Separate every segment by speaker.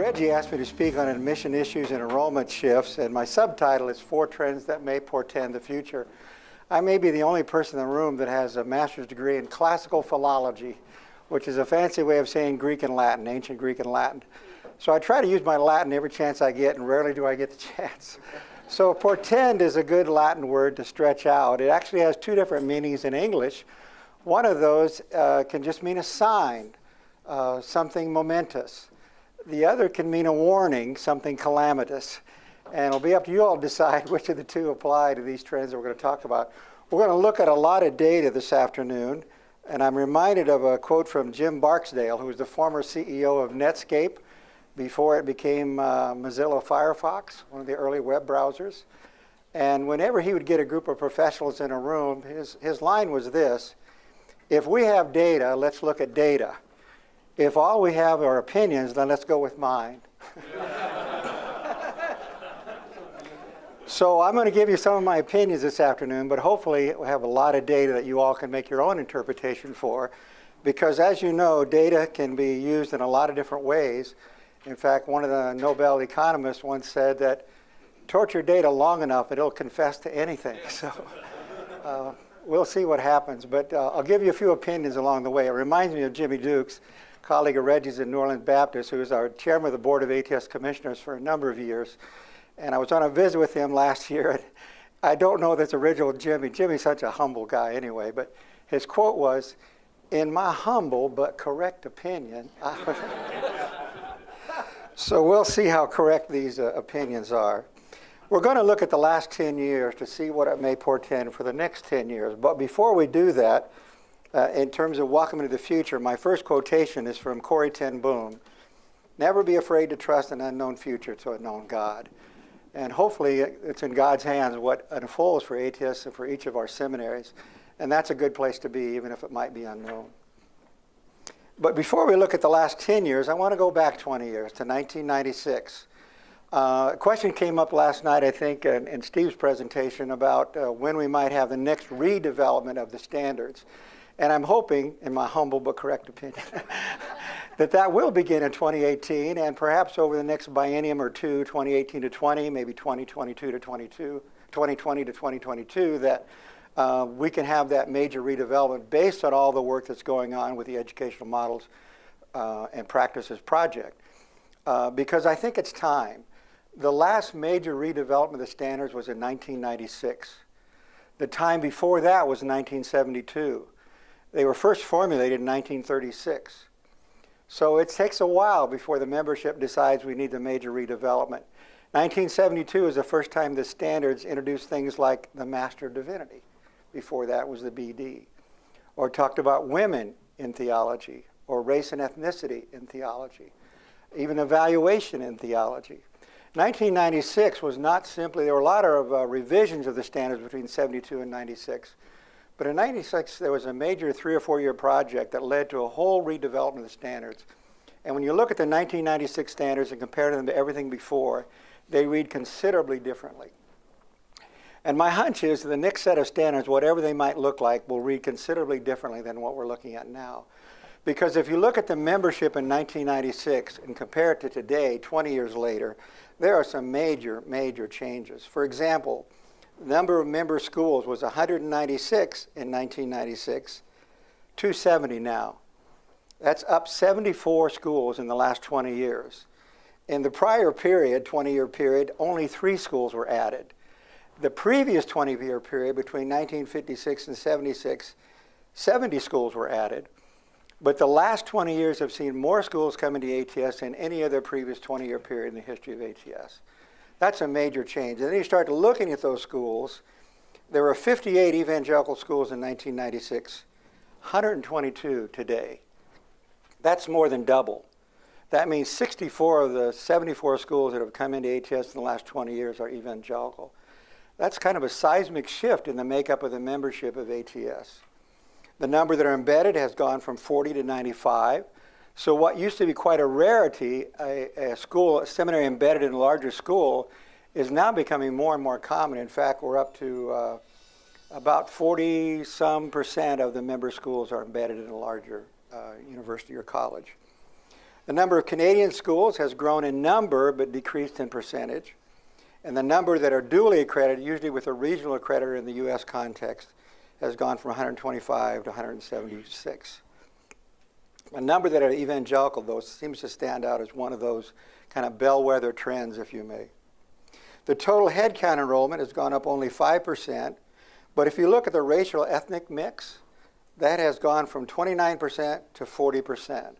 Speaker 1: Reggie asked me to speak on admission issues and enrollment shifts, and my subtitle is 4 Trends That May Portend the Future. I may be the only person in the room that has a master's degree in classical philology, which is a fancy way of saying Greek and Latin, ancient Greek and Latin. So I try to use my Latin every chance I get, and rarely do I get the chance. So portend is a good Latin word to stretch out. It actually has 2 different meanings in English. One of those can just mean a sign, something momentous. The other can mean a warning, something calamitous. And it'll be up to you all to decide which of the 2 apply to these trends that we're going to talk about. We're going to look at a lot of data this afternoon. And I'm reminded of a quote from Jim Barksdale, who was the former CEO of Netscape before it became Mozilla Firefox, one of the early web browsers. And whenever he would get a group of professionals in a room, his line was this: if we have data, let's look at data. If all we have are opinions, then let's go with mine. So I'm going to give you some of my opinions this afternoon, but hopefully we'll have a lot of data that you all can make your own interpretation for, because as you know, data can be used in a lot of different ways. In fact, one of the Nobel economists once said that torture data long enough and it'll confess to anything. So we'll see what happens, but I'll give you a few opinions along the way. It reminds me of Jimmy Dukes, colleague of Reggie's in New Orleans Baptist, who was our chairman of the board of ATS commissioners for a number of years. And I was on a visit with him last year. And I don't know this original Jimmy. Jimmy's such a humble guy anyway, but his quote was, "In my humble but correct opinion." So we'll see how correct these opinions are. We're going to look at the last 10 years to see what it may portend for the next 10 years. But before we do that, in terms of welcome to the future, my first quotation is from Corrie ten Boom. "Never be afraid to trust an unknown future to a known God." And hopefully it's in God's hands what unfolds for ATS and for each of our seminaries. And that's a good place to be, even if it might be unknown. But before we look at the last 10 years, I want to go back 20 years to 1996. A question came up last night, I think, in Steve's presentation about when we might have the next redevelopment of the standards. And I'm hoping, in my humble but correct opinion, that will begin in 2018, and perhaps over the next biennium or 2, 2018 to 20, maybe 2022 to 2020 to 2022, that we can have that major redevelopment based on all the work that's going on with the Educational Models and Practices Project. Because I think it's time. The last major redevelopment of the standards was in 1996. The time before that was 1972. They were first formulated in 1936. So it takes a while before the membership decides we need the major redevelopment. 1972 is the first time the standards introduced things like the Master of Divinity. Before that was the BD. Or talked about women in theology, or race and ethnicity in theology, even evaluation in theology. 1996 was not simply, there were a lot of revisions of the standards between 72 and 96. But in 96, there was a major 3 or 4 year project that led to a whole redevelopment of the standards. And when you look at the 1996 standards and compare them to everything before, they read considerably differently. And my hunch is that the next set of standards, whatever they might look like, will read considerably differently than what we're looking at now. Because if you look at the membership in 1996 and compare it to today, 20 years later, there are some major, major changes. For example, the number of member schools was 196 in 1996, 270 now. That's up 74 schools in the last 20 years. In the prior period, 20-year period, only 3 schools were added. The previous 20-year period, between 1956 and 76, 70 schools were added. But the last 20 years have seen more schools come into ATS than any other previous 20-year period in the history of ATS. That's a major change. And then you start looking at those schools. There were 58 evangelical schools in 1996, 122 today. That's more than double. That means 64 of the 74 schools that have come into ATS in the last 20 years are evangelical. That's kind of a seismic shift in the makeup of the membership of ATS. The number that are embedded has gone from 40 to 95. So what used to be quite a rarity, a seminary embedded in a larger school, is now becoming more and more common. In fact, we're up to about 40-some% of the member schools are embedded in a larger university or college. The number of Canadian schools has grown in number but decreased in percentage. And the number that are duly accredited, usually with a regional accreditor in the U.S. context, has gone from 125 to 176. A number that are evangelical, though, seems to stand out as one of those kind of bellwether trends, if you may. The total headcount enrollment has gone up only 5%, but if you look at the racial ethnic mix, that has gone from 29% to 40%. In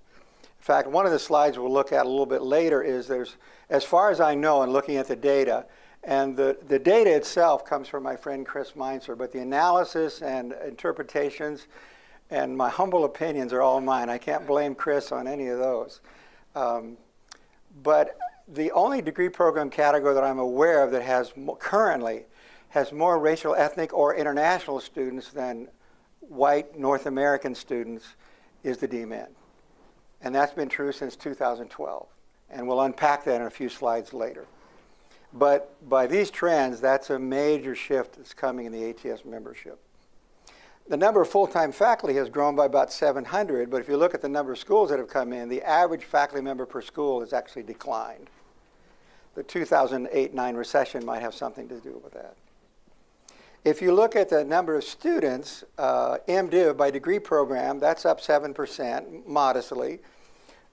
Speaker 1: fact, one of the slides we'll look at a little bit later is there's, as far as I know, and looking at the data, and the data itself comes from my friend Chris Meinzer, but the analysis and interpretations and my humble opinions are all mine. I can't blame Chris on any of those. But the only degree program category that I'm aware of that has currently has more racial, ethnic, or international students than white North American students is the DMin. And that's been true since 2012. And we'll unpack that in a few slides later. But by these trends, that's a major shift that's coming in the ATS membership. The number of full-time faculty has grown by about 700, but if you look at the number of schools that have come in, the average faculty member per school has actually declined. The 2008-9 recession might have something to do with that. If you look at the number of students, MDiv by degree program, that's up 7%, modestly.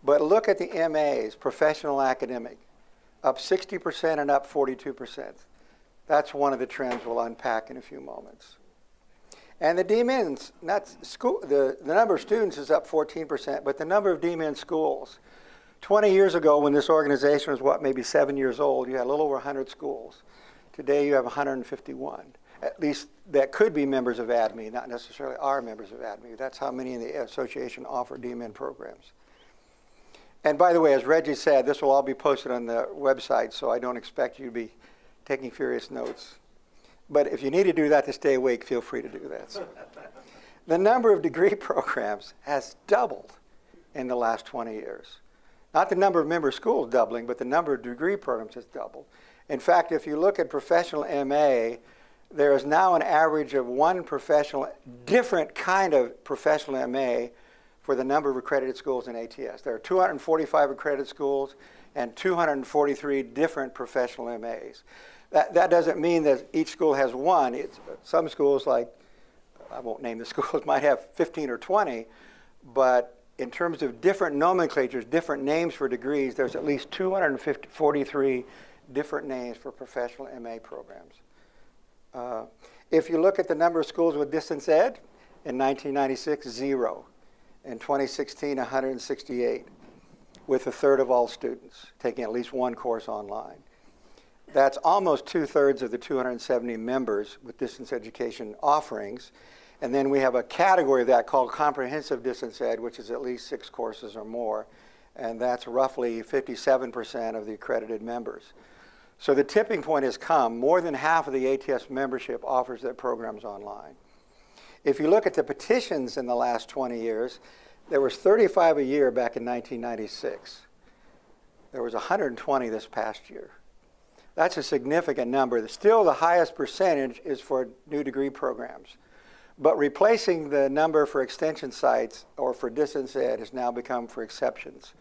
Speaker 1: But look at the MAs, professional academic, up 60% and up 42%. That's one of the trends we'll unpack in a few moments. And the DMINs, the number of students is up 14%, but the number of DMIN schools. 20 years ago, when this organization was, maybe 7 years old, you had a little over 100 schools. Today, you have 151. At least that could be members of ADME, not necessarily are members of ADME. That's how many in the association offer DMIN programs. And by the way, as Reggie said, this will all be posted on the website, so I don't expect you to be taking furious notes. But if you need to do that to stay awake, feel free to do that. So, the number of degree programs has doubled in the last 20 years. Not the number of member schools doubling, but the number of degree programs has doubled. In fact, if you look at professional MA, there is now an average of one different kind of professional MA for the number of accredited schools in ATS. There are 245 accredited schools and 243 different professional MAs. That doesn't mean that each school has one. Some schools, like, I won't name the schools, might have 15 or 20, but in terms of different nomenclatures, different names for degrees, there's at least 243 different names for professional MA programs. If you look at the number of schools with distance ed, in 1996, 0. In 2016, 168, with a third of all students taking at least one course online. That's almost 2/3 of the 270 members with distance education offerings. And then we have a category of that called comprehensive distance ed, which is at least 6 courses or more. And that's roughly 57% of the accredited members. So the tipping point has come. More than half of the ATS membership offers their programs online. If you look at the petitions in the last 20 years, there was 35 a year back in 1996. There was 120 this past year. That's a significant number. Still, the highest percentage is for new degree programs. But replacing the number for extension sites or for distance ed has now become for exceptions,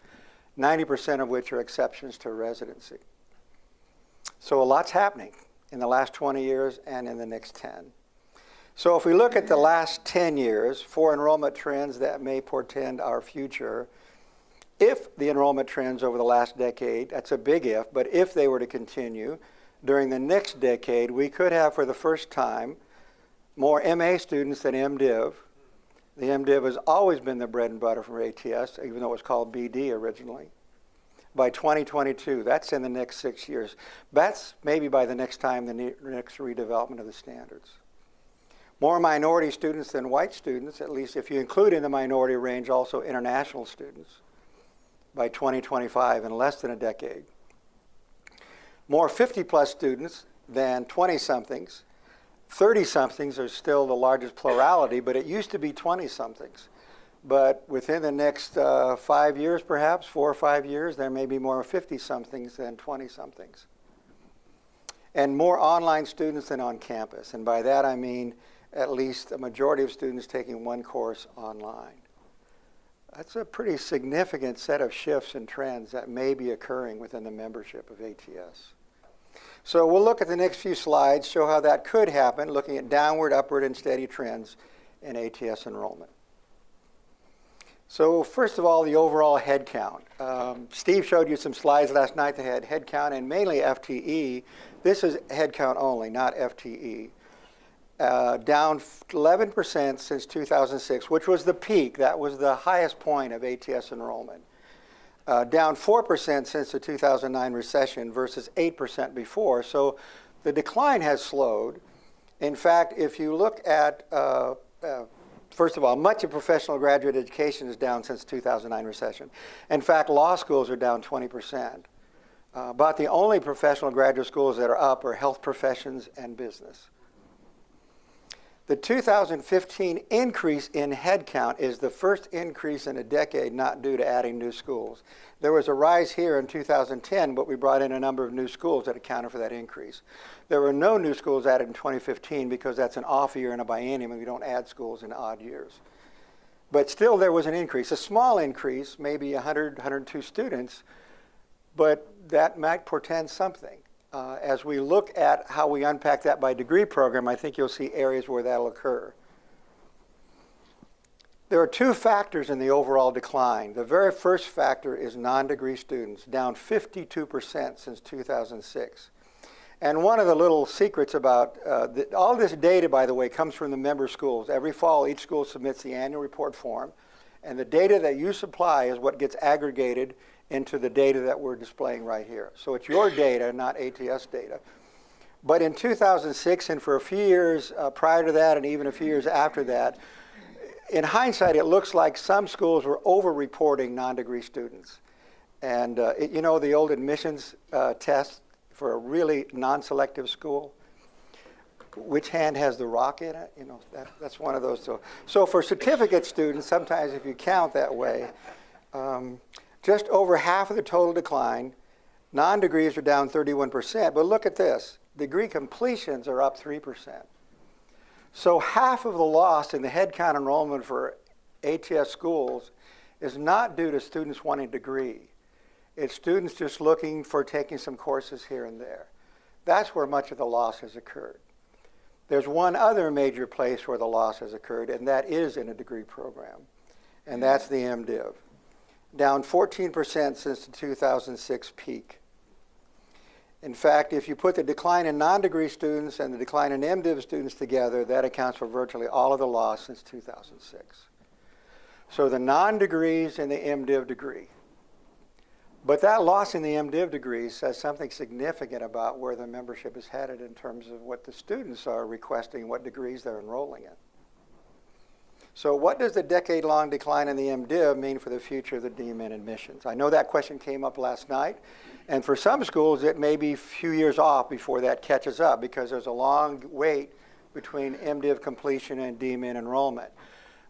Speaker 1: 90% of which are exceptions to residency. So a lot's happening in the last 20 years and in the next 10. So if we look at the last 10 years for enrollment trends that may portend our future, if the enrollment trends over the last decade, that's a big if, but if they were to continue, during the next decade, we could have for the first time more MA students than MDiv. The MDiv has always been the bread and butter for ATS, even though it was called BD originally. By 2022, that's in the next 6 years. That's maybe by the next time, the next redevelopment of the standards. More minority students than white students, at least if you include in the minority range also international students, by 2025, in less than a decade. More 50-plus students than 20-somethings. 30-somethings are still the largest plurality, but it used to be 20-somethings. But within the next 5 years, perhaps, 4 or 5 years, there may be more 50-somethings than 20-somethings. And more online students than on campus. And by that I mean at least a majority of students taking one course online. That's a pretty significant set of shifts and trends that may be occurring within the membership of ATS. So we'll look at the next few slides, show how that could happen, looking at downward, upward, and steady trends in ATS enrollment. So first of all, the overall head count. Steve showed you some slides last night that had head count and mainly FTE. This is head count only, not FTE. Down 11% since 2006, which was the peak. That was the highest point of ATS enrollment. Down 4% since the 2009 recession versus 8% before. So the decline has slowed. In fact, if you look at, first of all, much of professional graduate education is down since 2009 recession. In fact, law schools are down 20%. About the only professional graduate schools that are up are health professions and business. The 2015 increase in headcount is the first increase in a decade not due to adding new schools. There was a rise here in 2010, but we brought in a number of new schools that accounted for that increase. There were no new schools added in 2015 because that's an off year in a biennium and we don't add schools in odd years. But still there was an increase, a small increase, maybe 100, 102 students, but that might portend something. As we look at how we unpack that by degree program, I think you'll see areas where that'll occur. There are two factors in the overall decline. The very first factor is non-degree students, down 52% since 2006. And one of the little secrets about all this data, by the way, comes from the member schools. Every fall, each school submits the annual report form, and the data that you supply is what gets aggregated into the data that we're displaying right here. So it's your data, not ATS data. But in 2006 and for a few years prior to that and even a few years after that, in hindsight, it looks like some schools were over-reporting non-degree students. And you know the old admissions test for a really non-selective school? Which hand has the rock in it? You know, that's one of those. So for certificate students, sometimes if you count that way, just over half of the total decline. Non-degrees are down 31%, but look at this. Degree completions are up 3%. So half of the loss in the headcount enrollment for ATS schools is not due to students wanting a degree. It's students just looking for taking some courses here and there. That's where much of the loss has occurred. There's one other major place where the loss has occurred, and that is in a degree program, and that's the MDiv. Down 14% since the 2006 peak. In fact, if you put the decline in non-degree students and the decline in MDiv students together, that accounts for virtually all of the loss since 2006. So the non-degrees and the MDiv degree. But that loss in the MDiv degree says something significant about where the membership is headed in terms of what the students are requesting, what degrees they're enrolling in. So what does the decade-long decline in the MDiv mean for the future of the DMin admissions? I know that question came up last night, and for some schools it may be a few years off before that catches up because there's a long wait between MDiv completion and DMin enrollment.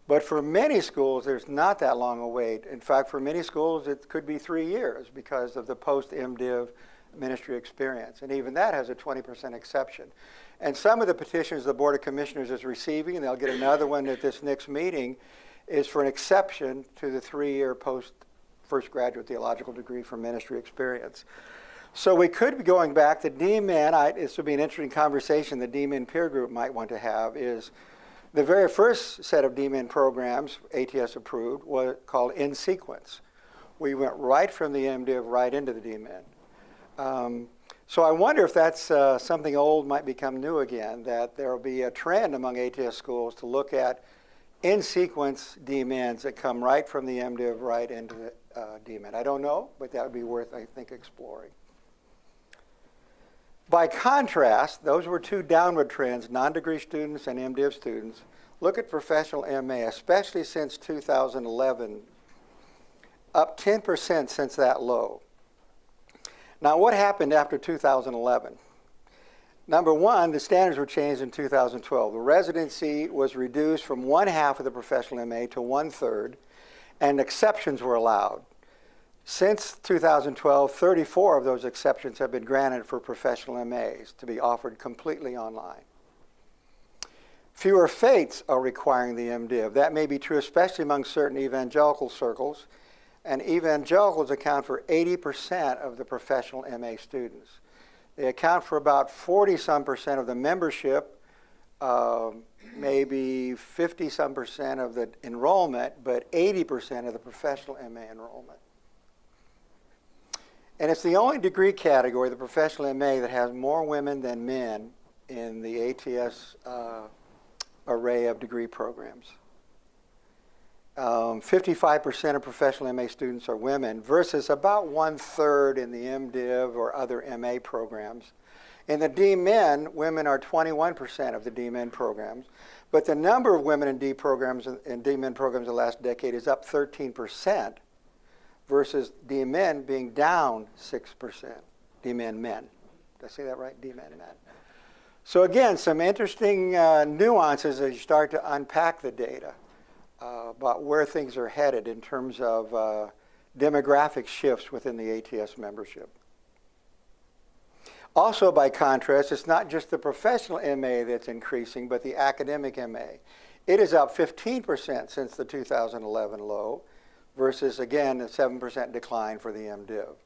Speaker 1: But for many schools, there's not that long a wait. In fact, for many schools, it could be 3 years because of the post-MDiv ministry experience, and even that has a 20% exception. And some of the petitions the Board of Commissioners is receiving, and they'll get another one at this next meeting, is for an exception to the 3-year post-first graduate theological degree for ministry experience. So we could be going back to DMin. This would be an interesting conversation the DMin peer group might want to have, is the very first set of DMin programs ATS approved was called In Sequence. We went right from the MDiv right into the DMin. So I wonder if that's something old might become new again, that there will be a trend among ATS schools to look at in-sequence DMins that come right from the MDiv right into the DMin. I don't know, but that would be worth, I think, exploring. By contrast, those were two downward trends, non-degree students and MDiv students. Look at professional MA, especially since 2011, up 10% since that low. Now, what happened after 2011? Number one, the standards were changed in 2012. The residency was reduced from 1/2 of the professional MA to 1/3, and exceptions were allowed. Since 2012, 34 of those exceptions have been granted for professional MAs to be offered completely online. Fewer faiths are requiring the MDiv. That may be true especially among certain evangelical circles, and evangelicals account for 80% of the professional MA students. They account for about 40-some% of the membership, maybe 50-some% of the enrollment, but 80% of the professional MA enrollment. And it's the only degree category, the professional MA, that has more women than men in the ATS array of degree programs. 55% of professional MA students are women versus about 1/3 in the MDiv or other MA programs. In the DMin, women are 21% of the DMin programs, but the number of women in DMin programs in the last decade is up 13% versus DMin being down 6%. DMin men. Did I say that right? DMin men. So again, some interesting nuances as you start to unpack the data about where things are headed in terms of demographic shifts within the ATS membership. Also, by contrast, it's not just the professional MA that's increasing, but the academic MA. It is up 15% since the 2011 low versus, again, a 7% decline for the MDiv.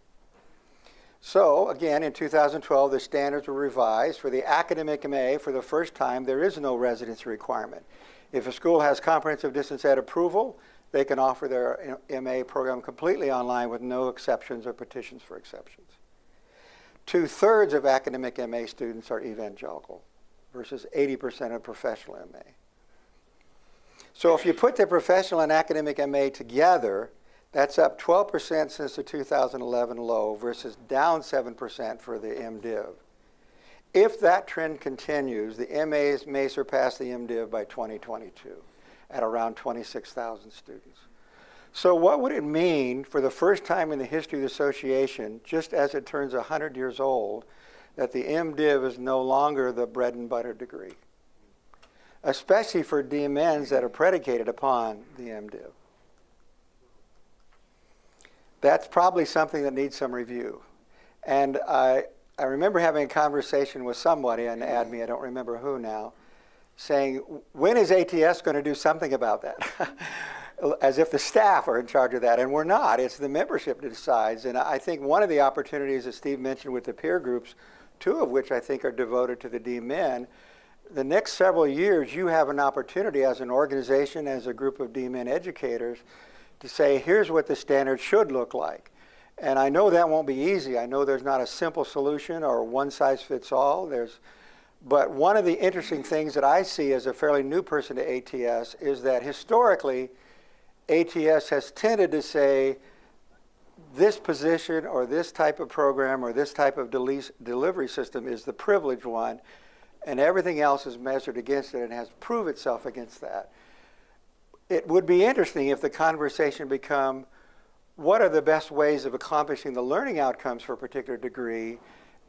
Speaker 1: So, again, in 2012, the standards were revised. For the academic MA, for the first time, there is no residency requirement. If a school has comprehensive distance ed approval, they can offer their MA program completely online with no exceptions or petitions for exceptions. 2/3 of academic MA students are evangelical versus 80% of professional MA. So if you put the professional and academic MA together, that's up 12% since the 2011 low versus down 7% for the MDiv. If that trend continues, the MAs may surpass the MDiv by 2022 at around 26,000 students. So what would it mean for the first time in the history of the association, just as it turns 100 years old, that the MDiv is no longer the bread and butter degree, especially for DMNs that are predicated upon the MDiv? That's probably something that needs some review. And I remember having a conversation with somebody on ADME, I don't remember who now, saying, when is ATS going to do something about that? As if the staff are in charge of that, and we're not. It's the membership that decides. And I think one of the opportunities that Steve mentioned with the peer groups, 2 of which I think are devoted to the DMin, the next several years you have an opportunity as an organization, as a group of DMin educators, to say, here's what the standard should look like. And I know that won't be easy. I know there's not a simple solution or one size fits all. But one of the interesting things that I see as a fairly new person to ATS is that historically, ATS has tended to say this position or this type of program or this type of delivery system is the privileged one, and everything else is measured against it and has to prove itself against that. It would be interesting if the conversation become, what are the best ways of accomplishing the learning outcomes for a particular degree,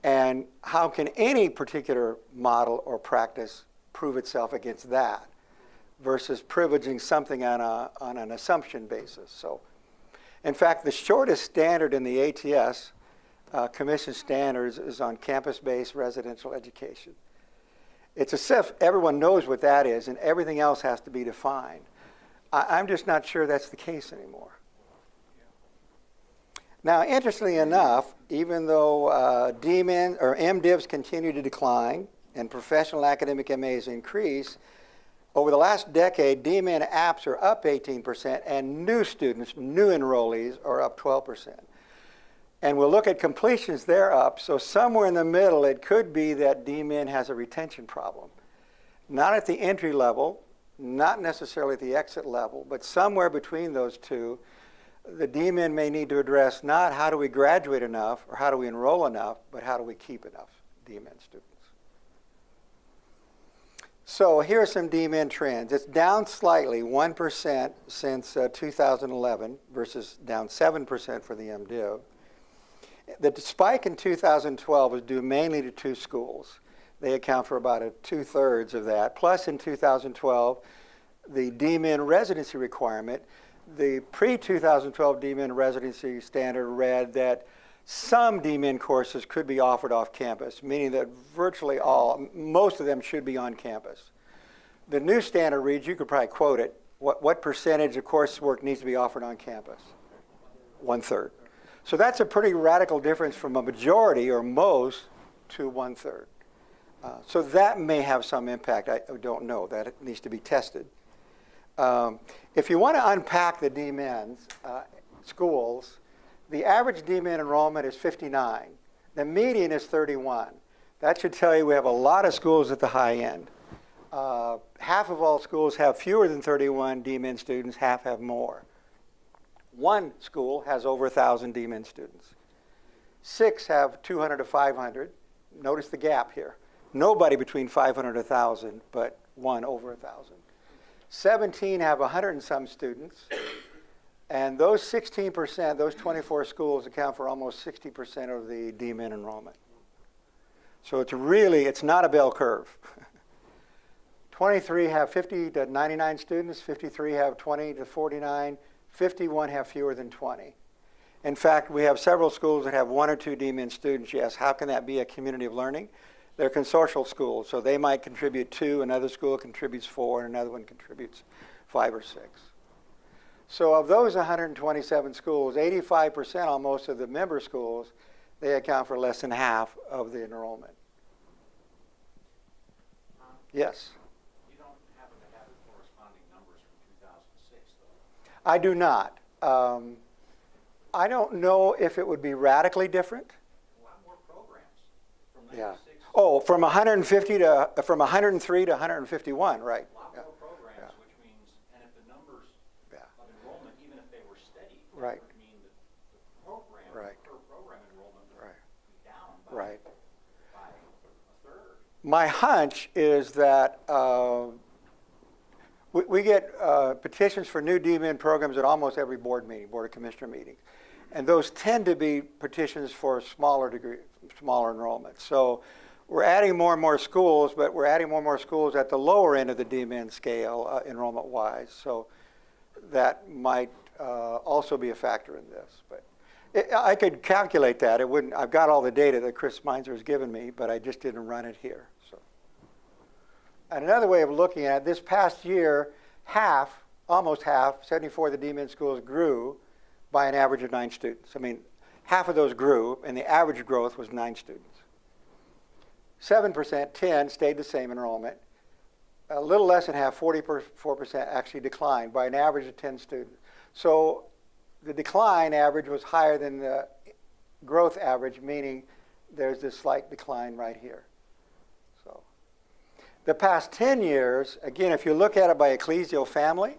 Speaker 1: and how can any particular model or practice prove itself against that, versus privileging something on an assumption basis. So, in fact, the shortest standard in the ATS Commission standards is on campus-based residential education. It's as if everyone knows what that is, and everything else has to be defined. I'm just not sure that's the case anymore. Now, interestingly enough, even though DMin or MDivs continue to decline and professional academic MAs increase, over the last decade, DMin apps are up 18%, and new students, new enrollees, are up 12%. And we'll look at completions, they're up. So somewhere in the middle, it could be that DMin has a retention problem. Not at the entry level, not necessarily at the exit level, but somewhere between those two, the DMin may need to address not how do we graduate enough or how do we enroll enough, but how do we keep enough DMin students. So here are some DMin trends. It's down slightly, 1% since 2011 versus down 7% for the MDiv. The spike in 2012 was due mainly to 2 schools. They account for about 2/3 of that. Plus in 2012, the DMin residency requirement, the pre-2012 DMin residency standard read that some DMin courses could be offered off campus, meaning that virtually most of them should be on campus. The new standard reads, you could probably quote it, what percentage of coursework needs to be offered on campus? 1/3. So that's a pretty radical difference from a majority or most to 1/3. So that may have some impact. I don't know. That it needs to be tested. If you want to unpack the DMINs schools, the average DMIN enrollment is 59. The median is 31. That should tell you we have a lot of schools at the high end. Half of all schools have fewer than 31 DMIN students, half have more. One school has over 1,000 DMIN students. 6 have 200 to 500. Notice the gap here. Nobody between 500 and 1,000, but one over 1,000. 17 have 100 and some students. And those 16%, those 24 schools account for almost 60% of the DMIN enrollment. So it's not a bell curve. 23 have 50 to 99 students, 53 have 20 to 49, 51 have fewer than 20. In fact, we have several schools that have 1 or 2 DMIN students. Yes, how can that be a community of learning? They're consortial schools, so they might contribute 2, another school contributes 4, and another one contributes 5 or 6. So of those 127 schools, 85% almost of the member schools, they account for less than half of the enrollment. Yes?
Speaker 2: You don't happen to have the corresponding numbers from 2006, though?
Speaker 1: I do not. I don't know if it would be radically different.
Speaker 2: A lot more programs from 96.
Speaker 1: Yeah. Oh, from 103 to 151, right.
Speaker 2: A lot more programs, which means, and if the numbers of enrollment, even if they were steady,
Speaker 1: right,
Speaker 2: would mean that the program, per program enrollment would be down by a third.
Speaker 1: My hunch is that we get petitions for new DMIN programs at almost every board meeting, Board of Commissioner meeting. And those tend to be petitions for smaller enrollment. So we're adding more and more schools, but we're adding more and more schools at the lower end of the DMIN scale, enrollment-wise. So that might also be a factor in this. But I could calculate that. It wouldn't. I've got all the data that Chris Meinzer has given me, but I just didn't run it here. So, and another way of looking at it, this past year, almost half, 74 of the DMIN schools grew by an average of 9 students. I mean, half of those grew, and the average growth was 9 students. 7%, 10, stayed the same enrollment. A little less than half, 44%, actually declined by an average of 10 students. So the decline average was higher than the growth average, meaning there's this slight decline right here. So the past 10 years, again, if you look at it by ecclesial family,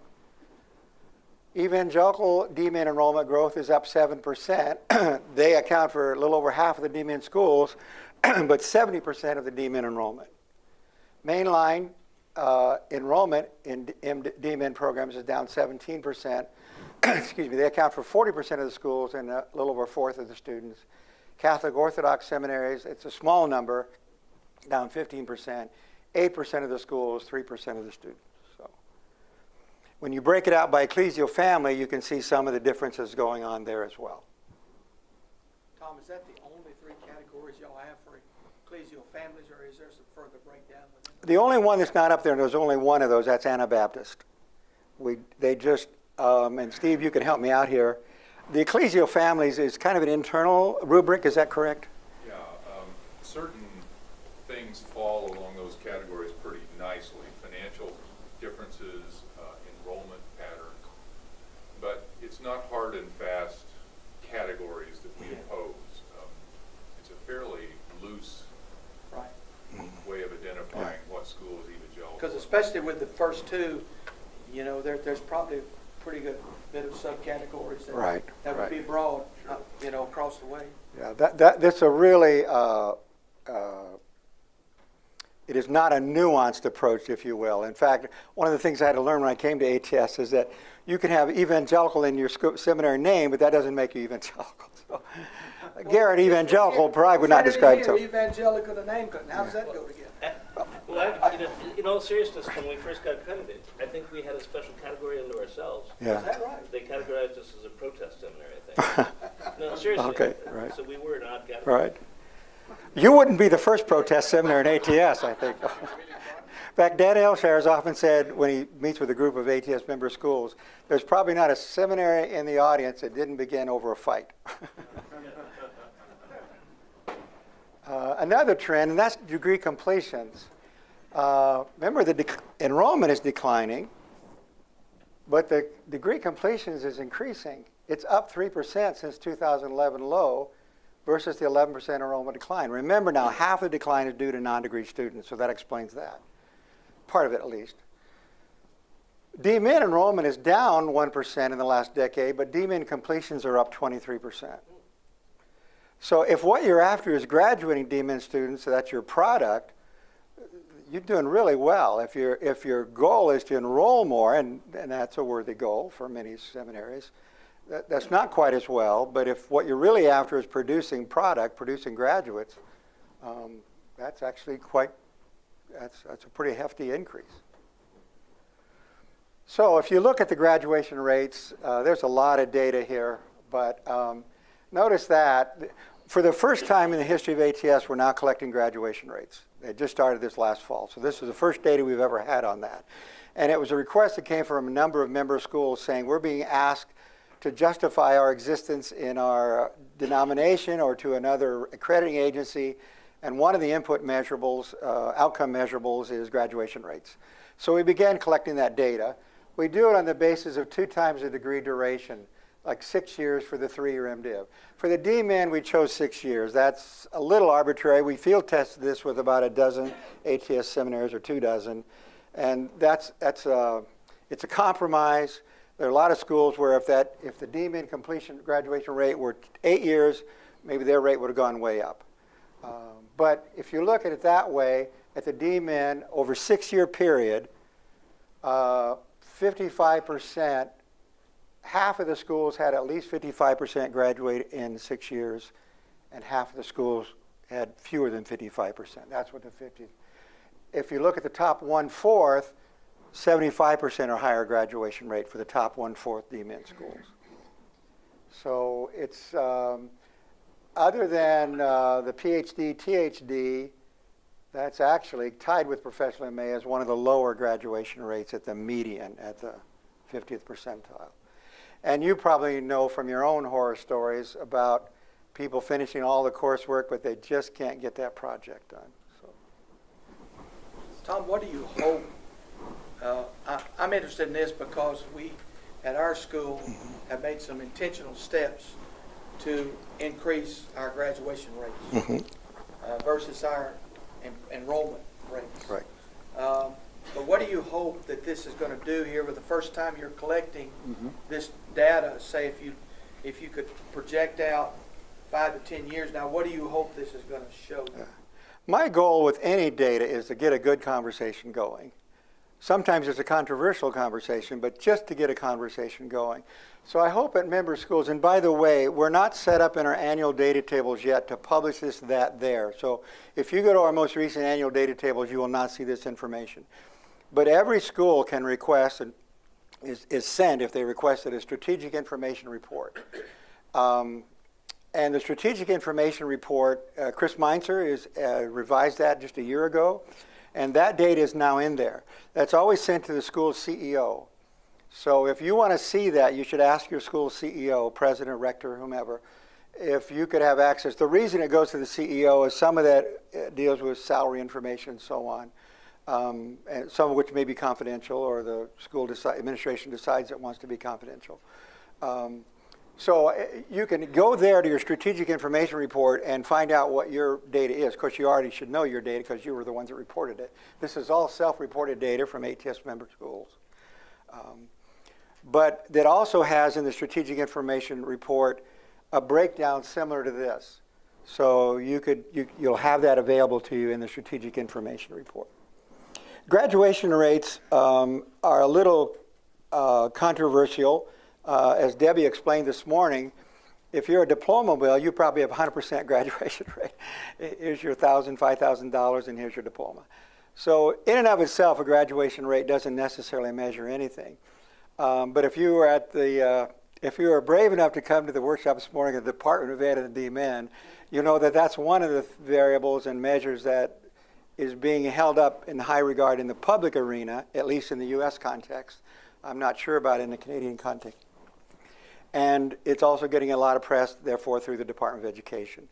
Speaker 1: evangelical DMIN enrollment growth is up 7%. They account for a little over half of the DMIN schools, but 70% of the DMIN enrollment. Mainline enrollment in DMIN programs is down 17%. Excuse me, they account for 40% of the schools and a little over 1/4 of the students. Catholic Orthodox seminaries, it's a small number, down 15%. 8% of the schools, 3% of the students. So when you break it out by ecclesial family, you can see some of the differences going on there as well.
Speaker 3: Tom, is that the only 3 categories y'all have for ecclesial families, or is there some further breakdown within them?
Speaker 1: The only one that's not up there, and there's only one of those, that's Anabaptist. And Steve, you can help me out here. The ecclesial families is kind of an internal rubric, is that correct?
Speaker 4: Yeah, certain things fall along those categories pretty nicely. Financial differences, enrollment patterns, but it's not hard and fast categories that we impose. It's a fairly loose way of identifying what school is evangelical.
Speaker 3: Because especially with the first 2, you know, there's probably a pretty good bit of subcategories that would be broad, you know, across the way.
Speaker 1: Yeah, that's a really, it is not a nuanced approach, if you will. In fact, one of the things I had to learn when I came to ATS is that you can have evangelical in your seminary name, but that doesn't make you evangelical. So, Garrett, evangelical probably would not describe so.
Speaker 3: Evangelical, the name, how does that go together?
Speaker 5: Well, in all seriousness, when we first got accredited, I think we had a special category unto ourselves.
Speaker 1: Yeah.
Speaker 3: Is that right?
Speaker 5: They categorized us as a protest seminary, I think. No, seriously.
Speaker 1: Okay, right.
Speaker 5: So we were an odd category.
Speaker 1: Right. You wouldn't be the first protest seminar in ATS, I think. fact, Dan Elshire has often said when he meets with a group of ATS member schools, there's probably not a seminary in the audience that didn't begin over a fight. Another trend, and that's degree completions. Remember, the enrollment is declining, but the degree completions is increasing. It's up 3% since 2011 low versus the 11% enrollment decline. Remember now, half the decline is due to non-degree students, so that explains that. Part of it, at least. DMin enrollment is down 1% in the last decade, but DMin completions are up 23%. So if what you're after is graduating DMin students, so that's your product, you're doing really well. If your goal is to enroll more, and that's a worthy goal for many seminaries, that's not quite as well. But if what you're really after is producing product, producing graduates, that's actually that's a pretty hefty increase. So if you look at the graduation rates, there's a lot of data here, but notice that for the first time in the history of ATS, we're now collecting graduation rates. They just started this last fall, so this is the first data we've ever had on that. And it was a request that came from a number of member schools saying we're being asked to justify our existence in our denomination or to another accrediting agency, and one of the input measurables, outcome measurables, is graduation rates. So we began collecting that data. We do it on the basis of 2 times the degree duration, like 6 years for the 3-year MDiv. For the DMin, we chose 6 years. That's a little arbitrary. We field tested this with about a dozen ATS seminaries, or 2 dozen, and it's a compromise. There are a lot of schools where if the DMin completion graduation rate were 8 years, maybe their rate would have gone way up. But if you look at it that way, at the DMin over 6-year period, 55%, half of the schools had at least 55% graduate in 6 years, and half of the schools had fewer than 55%. That's what the 50. If you look at the top 1/4, 75% or higher graduation rate for the top 1/4 DMin schools. So it's, other than the PhD, THD, that's actually tied with professional MA as one of the lower graduation rates at the median, at the 50th percentile. And you probably know from your own horror stories about people finishing all the coursework, but they just can't get that project done. So.
Speaker 3: Tom, what do you hope? I'm interested in this because we, at our school, have made some intentional steps to increase our graduation rates versus our enrollment rates.
Speaker 1: Right.
Speaker 3: But what do you hope that this is going to do here with the first time you're collecting this data? Say if you could project out 5 to 10 years now, what do you hope this is going to show?
Speaker 1: Yeah. My goal with any data is to get a good conversation going. Sometimes it's a controversial conversation, but just to get a conversation going. So I hope at member schools, and by the way, we're not set up in our annual data tables yet to publish this, that, there. So if you go to our most recent annual data tables, you will not see this information. But every school can request, and is sent if they requested, a strategic information report. And the strategic information report, Chris Meinzer revised that just a year ago. And that data is now in there. That's always sent to the school CEO. So if you want to see that, you should ask your school CEO, president, rector, whomever, if you could have access. The reason it goes to the CEO is some of that deals with salary information and so on, and some of which may be confidential, or the school administration decides it wants to be confidential. So you can go there to your strategic information report and find out what your data is. Of course, you already should know your data because you were the ones that reported it. This is all self-reported data from ATS member schools. But that also has in the strategic information report a breakdown similar to this. So you'll have that available to you in the strategic information report. Graduation rates are a little controversial. As Debbie explained this morning, if you're a diploma bill, you probably have 100% graduation rate. Here's your $1,000, $5,000, and here's your diploma. So in and of itself, a graduation rate doesn't necessarily measure anything. But if you were brave enough to come to the workshop this morning at the Department of Ed and the DMin, you know that that's one of the variables and measures that is being held up in high regard in the public arena, at least in the U.S. context. I'm not sure about it in the Canadian context. And it's also getting a lot of press, therefore, through the Department of Education.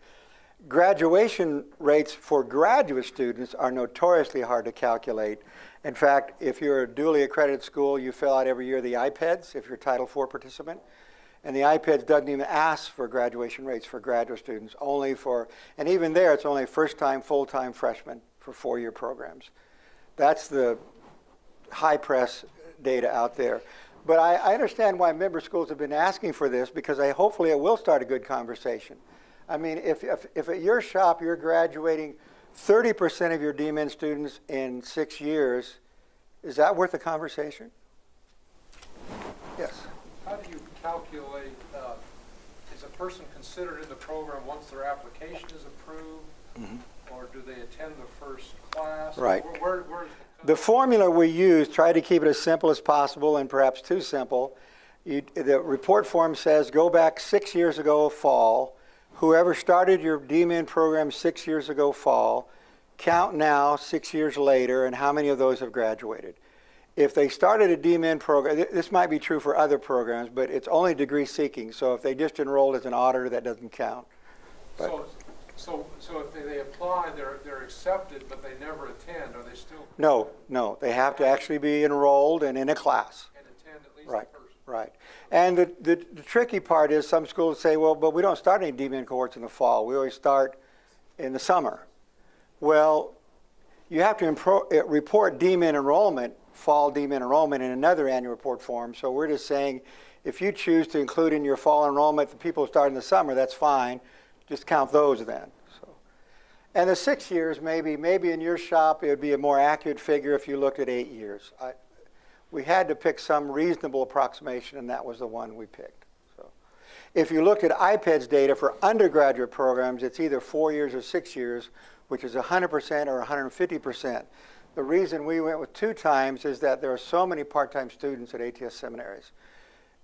Speaker 1: Graduation rates for graduate students are notoriously hard to calculate. In fact, if you're a duly accredited school, you fill out every year the IPEDS, if you're a Title IV participant. And the IPEDS doesn't even ask for graduation rates for graduate students, only for, and even there, it's only first-time, full-time freshmen for 4-year programs. That's the high press data out there. But I understand why member schools have been asking for this, because hopefully it will start a good conversation. I mean, if at your shop you're graduating 30% of your DMin students in 6 years, is that worth a conversation? Yes.
Speaker 6: How do you calculate, is a person considered in the program once their application is approved, or do they attend the first class?
Speaker 1: Right.
Speaker 6: Where's
Speaker 1: The formula we use, try to keep it as simple as possible and perhaps too simple. The report form says go back 6 years ago fall. Whoever started your DMin program 6 years ago fall, count now 6 years later and how many of those have graduated. If they started a DMin program, this might be true for other programs, but it's only degree seeking. So if they just enrolled as an auditor, that doesn't count. But
Speaker 6: So if they apply, they're accepted, but they never attend, are they still?
Speaker 1: no, they have to actually be enrolled and in a class.
Speaker 6: And attend at least
Speaker 1: Right,
Speaker 6: the first?
Speaker 1: right. And the tricky part is some schools say, well, but we don't start any DMin cohorts in the fall. We always start in the summer. Well, you have to report DMin enrollment, fall DMin enrollment, in another annual report form. So we're just saying, if you choose to include in your fall enrollment the people who start in the summer, that's fine. Just count those then. So, and the 6 years, maybe in your shop it would be a more accurate figure if you looked at 8 years. We had to pick some reasonable approximation, and that was the one we picked. So, if you looked at IPEDS data for undergraduate programs, it's either 4 years or 6 years, which is 100% or 150%. The reason we went with 2 times is that there are so many part-time students at ATS seminaries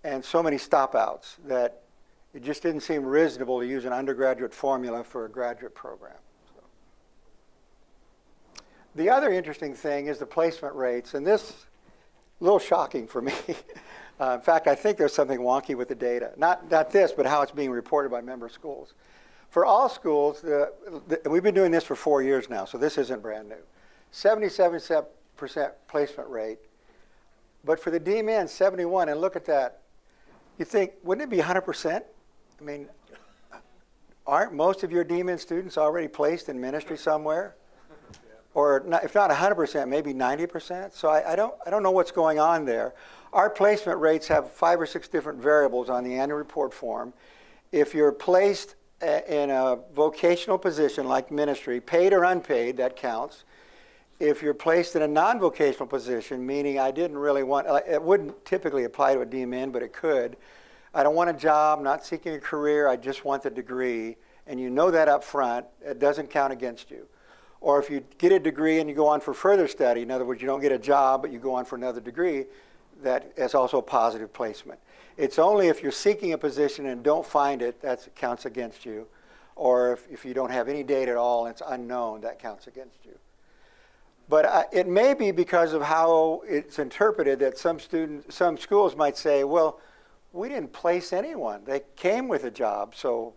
Speaker 1: and so many stop-outs that it just didn't seem reasonable to use an undergraduate formula for a graduate program. So. The other interesting thing is the placement rates, and this is a little shocking for me. In fact, I think there's something wonky with the data. Not this, but how it's being reported by member schools. For all schools, we've been doing this for 4 years now, so this isn't brand new. 77% placement rate, but for the DMin, 71, and look at that. You think, wouldn't it be 100%? I mean, aren't most of your DMin students already placed in ministry somewhere? Or not, if not 100%, maybe 90%. So I don't know what's going on there. Our placement rates have 5 or 6 different variables on the annual report form. If you're placed in a vocational position like ministry, paid or unpaid, that counts. If you're placed in a non-vocational position, meaning I didn't really want, it wouldn't typically apply to a DMin, but it could. I don't want a job, not seeking a career, I just want the degree, and you know that up front, it doesn't count against you. Or if you get a degree and you go on for further study, in other words, you don't get a job, but you go on for another degree, that is also a positive placement. It's only if you're seeking a position and don't find it, that counts against you. Or if you don't have any data at all and it's unknown, that counts against you. But it may be because of how it's interpreted that some schools might say, well, we didn't place anyone. They came with a job, so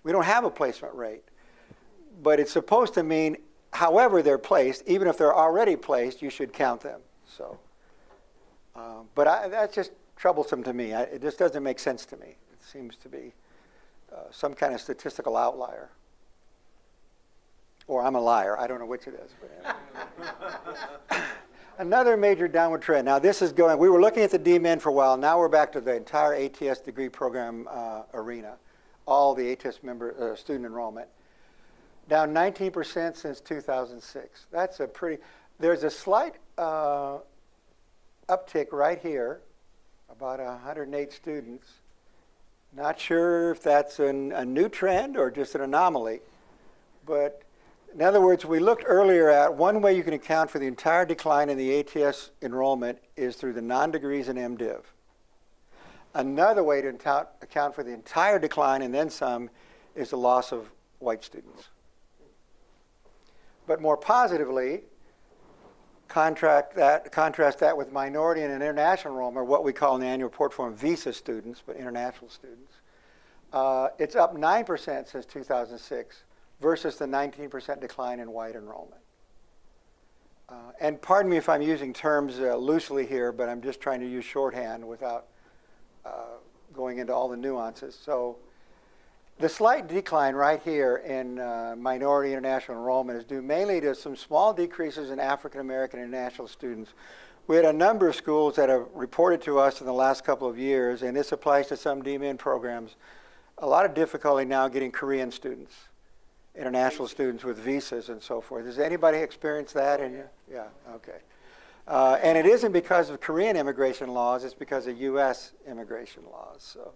Speaker 1: we don't have a placement rate. But it's supposed to mean however they're placed, even if they're already placed, you should count them. So, but that's just troublesome to me. It just doesn't make sense to me. It seems to be some kind of statistical outlier. Or I'm a liar. I don't know which it is. But another major downward trend. Now this is going, we were looking at the DMin for a while. Now we're back to the entire ATS degree program arena, all the ATS member student enrollment. Down 19% since 2006. That's a pretty, there's a slight uptick right here, about 108 students. Not sure if that's a new trend or just an anomaly, but in other words, we looked earlier at one way you can account for the entire decline in the ATS enrollment is through the non-degrees and MDiv. Another way to account for the entire decline and then some is the loss of white students. But more positively, contrast that with minority and international enrollment, or what we call in the annual report form visa students, but international students. It's up 9% since 2006 versus the 19% decline in white enrollment. And pardon me if I'm using terms loosely here, but I'm just trying to use shorthand without going into all the nuances. So the slight decline right here in minority international enrollment is due mainly to some small decreases in African American international students. We had a number of schools that have reported to us in the last couple of years, and this applies to some DMIN programs, a lot of difficulty now getting Korean students, international students with visas and so forth. Has anybody experienced that? Yeah, okay. And it isn't because of Korean immigration laws, it's because of U.S. immigration laws. So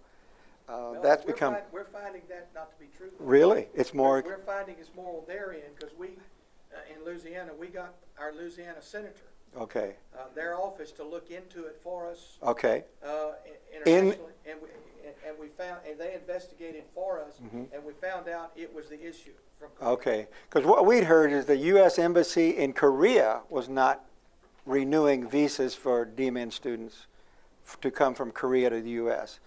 Speaker 3: Well,
Speaker 1: that's
Speaker 3: we're
Speaker 1: become...
Speaker 3: we're finding that not to be true.
Speaker 1: Really? It's more...
Speaker 3: We're finding it's more on their end, because we, in Louisiana, we got our Louisiana senator,
Speaker 1: Okay,
Speaker 3: their office to look into it for us,
Speaker 1: okay.
Speaker 3: internationally, and we found, and they investigated for us, and we found out it was the issue from Korea.
Speaker 1: Okay, because what we'd heard is the U.S. Embassy in Korea was not renewing visas for DMIN students to come from Korea to the U.S.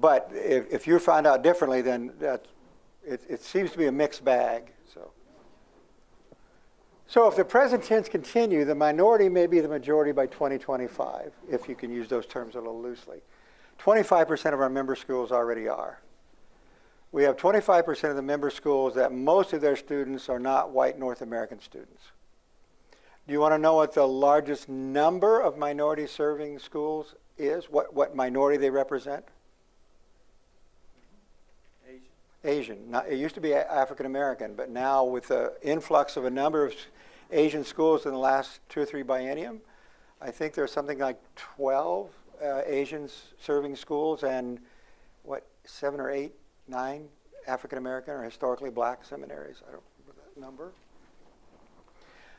Speaker 1: But if you found out differently, then it seems to be a mixed bag. So if the present tense continue, the minority may be the majority by 2025, if you can use those terms a little loosely. 25% of our member schools already are. We have 25% of the member schools that most of their students are not white North American students. Do you want to know what the largest number of minority serving schools is? What minority they represent? Asian. It used to be African American, but now with the influx of a number of Asian schools in the last 2 or 3 biennium, I think there's something like 12 Asians serving schools, and 7 or 8, 9 African American or historically black seminaries. I don't remember that number.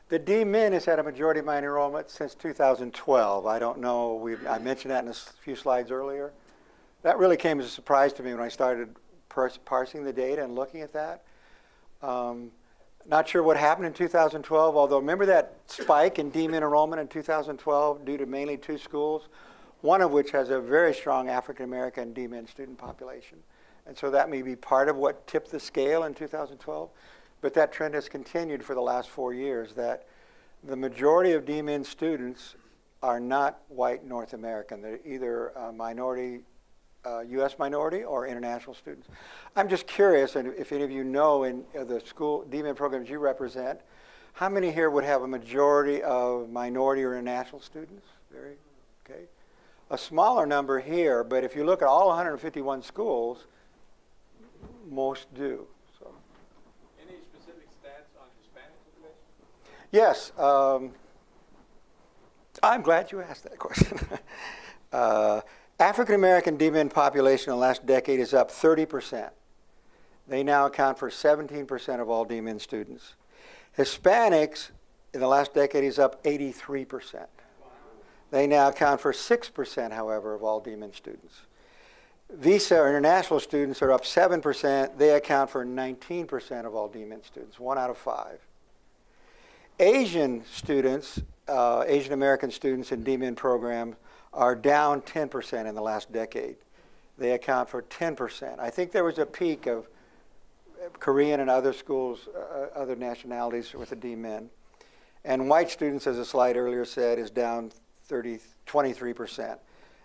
Speaker 1: The DMIN has had a majority of my enrollment since 2012. I don't know, I mentioned that in a few slides earlier. That really came as a surprise to me when I started parsing the data and looking at that. Not sure what happened in 2012, although remember that spike in DMIN enrollment in 2012 due to mainly 2 schools, one of which has a very strong African American DMIN student population. And so that may be part of what tipped the scale in 2012. But that trend has continued for the last 4 years, that the majority of DMIN students are not white North American. They're either minority, U.S. minority or international students. I'm just curious, and if any of you know in the school DMIN programs you represent, how many here would have a majority of minority or international students? Okay. A smaller number here, but if you look at all 151 schools, most do. So.
Speaker 6: Any specific stats on Hispanic population?
Speaker 1: Yes. I'm glad you asked that question. African American DMIN population in the last decade is up 30%. They now account for 17% of all DMIN students. Hispanics in the last decade is up 83%. They now account for 6%, however, of all DMIN students. Visa or international students are up 7%. They account for 19% of all DMIN students, 1 out of 5. Asian students, Asian American students in DMIN programs are down 10% in the last decade. They account for 10%. I think there was a peak of Korean and other schools, other nationalities with the DMIN. And white students, as the slide earlier said, is down 23%.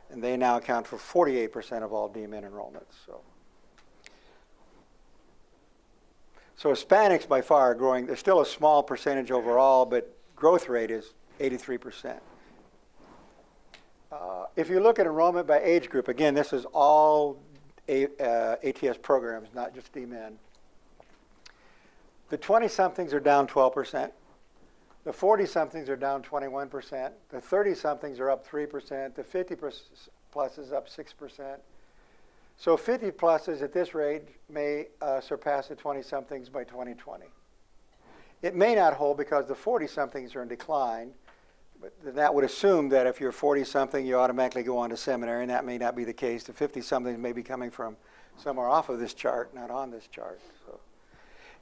Speaker 1: And they now account for 48% of all DMIN enrollments. So Hispanics by far are growing. They're still a small percentage overall, but growth rate is 83%. If you look at enrollment by age group, again, this is all ATS programs, not just DMIN. The 20-somethings are down 12%. The 40-somethings are down 21%. The 30-somethings are up 3%. The 50+ is up 6%. So 50+ at this rate may surpass the 20-somethings by 2020. It may not hold because the 40-somethings are in decline, but then that would assume that if you're 40-something, you automatically go on to seminary, and that may not be the case. The 50-somethings may be coming from somewhere off of this chart, not on this chart. So.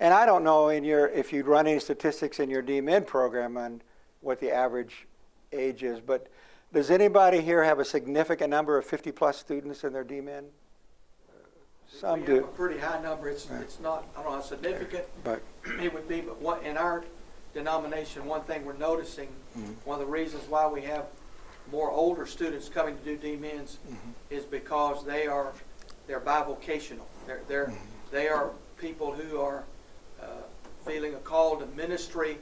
Speaker 1: And I don't know if you'd run any statistics in your DMin program on what the average age is, but does anybody here have a significant number of 50-plus students in their DMin? Some
Speaker 3: We
Speaker 1: do.
Speaker 3: have a pretty high number. It's not, I don't know how significant
Speaker 1: But
Speaker 3: it would be, but what, in our denomination, one thing we're noticing, one of the reasons why we have more older students coming to do DMins is because they're bivocational. They are people who are feeling a call to ministry,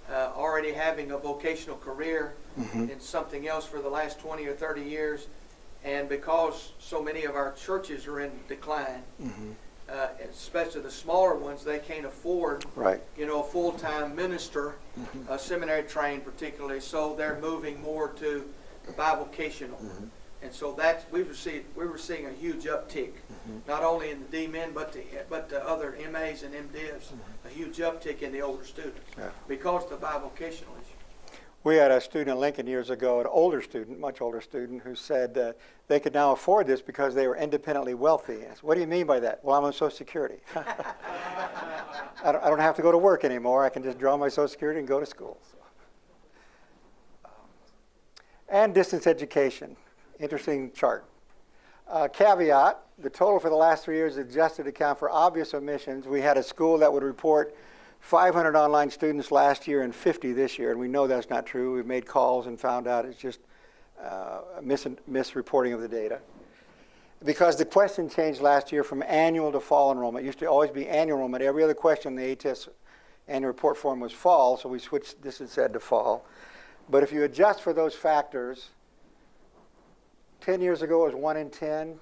Speaker 3: already having a vocational career in something else for the last 20 or 30 years. And because so many of our churches are in decline, especially the smaller ones, they can't afford,
Speaker 1: right.
Speaker 3: a full-time minister, seminary trained particularly, so they're moving more to the bivocational. And so we were seeing a huge uptick, not only in the DMin but the other MAs and MDivs, a huge uptick in the older students because of the bivocational issue.
Speaker 1: We had a student in Lincoln years ago, an older student, much older student, who said they could now afford this because they were independently wealthy. I said, what do you mean by that? Well, I'm on Social Security. I don't have to go to work anymore. I can just draw my Social Security and go to school. And distance education. Interesting chart. Caveat, the total for the last 3 years is adjusted to account for obvious omissions. We had a school that would report 500 online students last year and 50 this year, and we know that's not true. We've made calls and found out it's just misreporting of the data. Because the question changed last year from annual to fall enrollment. It used to always be annual enrollment. Every other question in the ATS annual report form was fall, so we switched this instead to fall. But if you adjust for those factors, 10 years ago it was 1 in 10.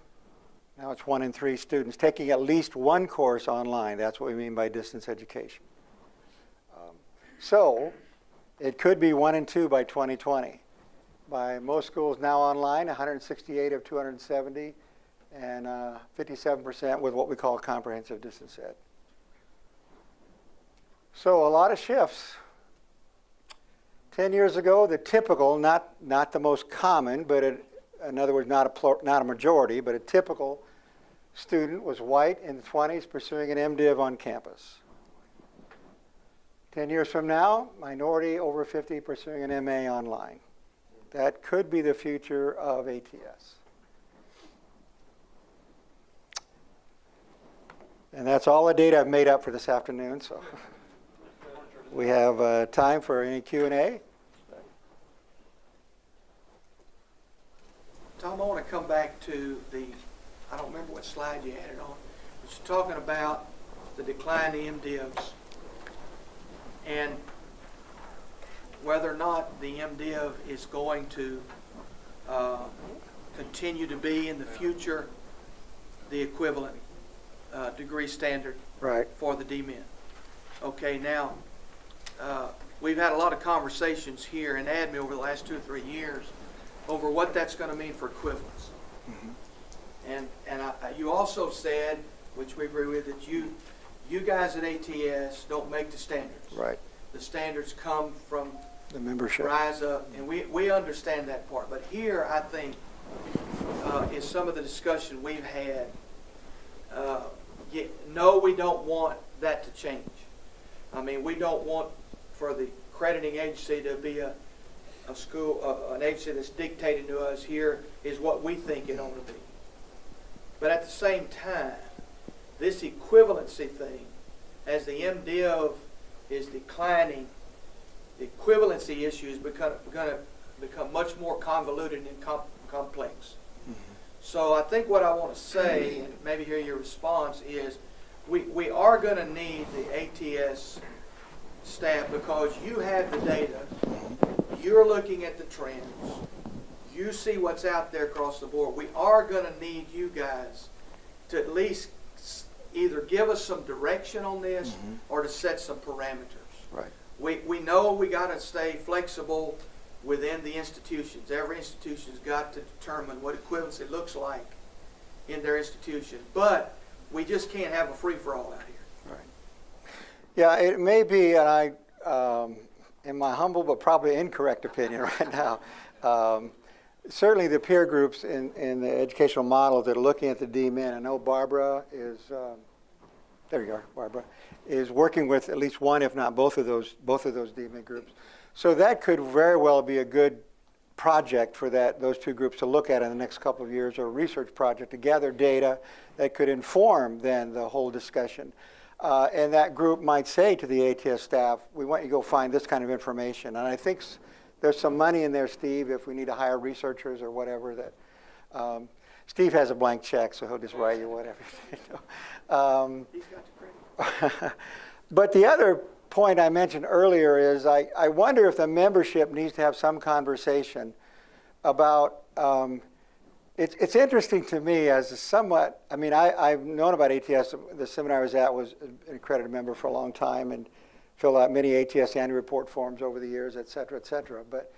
Speaker 1: Now it's 1 in 3 students taking at least one course online. That's what we mean by distance education. So it could be 1 in 2 by 2020. By most schools now online, 168 of 270, and 57% with what we call comprehensive distance ed. So a lot of shifts. 10 years ago, the typical, not the most common, but in other words, not a majority, but a typical student was white in the 20s pursuing an MDiv on campus. 10 years from now, minority over 50 pursuing an MA online. That could be the future of ATS. And that's all the data I've made up for this afternoon, so we have time for any Q&A.
Speaker 3: Tom, I want to come back to I don't remember what slide you had it on, but you're talking about the decline in MDivs and whether or not the MDiv is going to continue to be in the future the equivalent degree standard for the DMin. Okay, now we've had a lot of conversations here in ADME over the last 2 or 3 years over what that's going to mean for equivalence. And you also said, which we agree with, that you guys at ATS don't make the standards.
Speaker 1: Right.
Speaker 3: The standards come from
Speaker 1: The membership.
Speaker 3: Rise Up, and we understand that part. But here, I think, is some of the discussion we've had. No, we don't want that to change. I mean, we don't want for the accrediting agency to be a school, an agency that's dictating to us here is what we think it ought to be. But at the same time, this equivalency thing, as the MDiv is declining, the equivalency issue is going to become much more convoluted and complex. So I think what I want to say, and maybe hear your response, is we are going to need the ATS staff because you have the data, you're looking at the trends, you see what's out there across the board. We are going to need you guys to at least either give us some direction on this or to set some parameters.
Speaker 1: Right.
Speaker 3: We know we got to stay flexible within the institutions. Every institution's got to determine what equivalency looks like in their institution. But we just can't have a free-for-all out here.
Speaker 1: Right. Yeah, it may be, and I, in my humble but probably incorrect opinion right now, certainly the peer groups in the educational models that are looking at the DMin, I know Barbara is there you are, Barbara, is working with at least one, if not both of those DME groups. So that could very well be a good project for those two groups to look at in the next couple of years, or a research project to gather data that could inform then the whole discussion. And that group might say to the ATS staff, we want you to go find this kind of information. And I think there's some money in there, Steve, if we need to hire researchers or whatever. That Steve has a blank check, so he'll just write you whatever.
Speaker 3: He's got the credit.
Speaker 1: But the other point I mentioned earlier is I wonder if the membership needs to have some conversation about, it's interesting to me as a somewhat, I mean, I've known about ATS, the seminar I was at was an accredited member for a long time and filled out many ATS annual report forms over the years, et cetera, et cetera. But